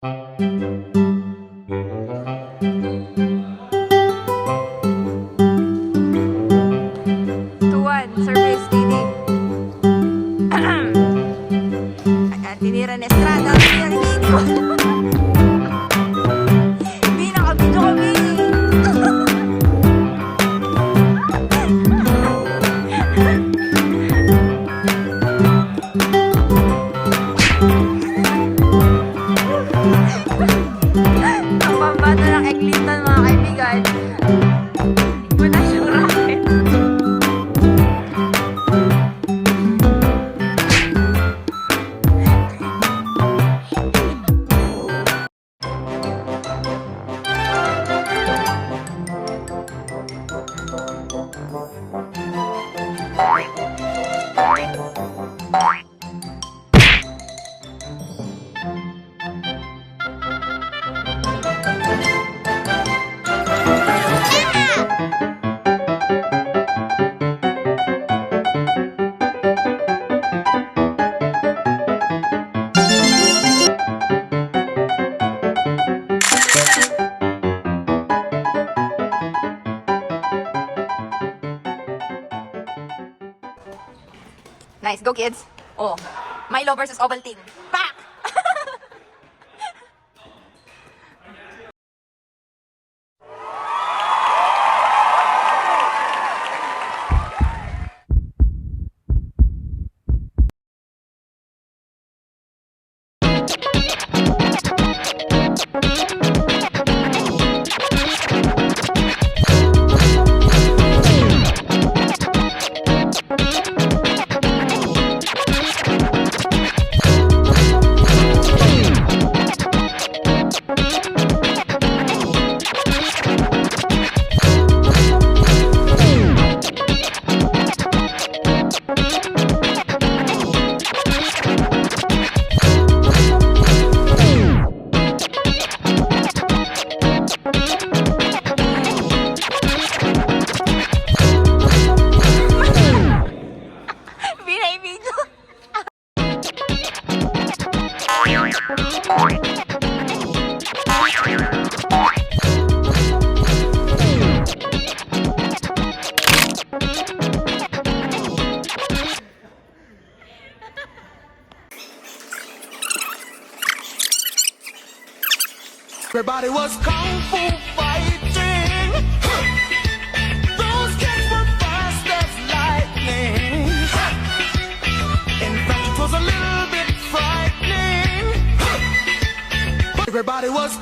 2-1, service, Didi. Tinira ni Estrada, tinira ni Didi. Bi, nakabidyo kami. Ang pambato ng Eglinton, mga kaibigan. Muna siyang racket. Nice, go kids. Oh, Milo versus Ovaltine. Pak! Everybody was kung fu fighting. Those kids were fast as lightning. In fact, it was a little bit frightening. Everybody was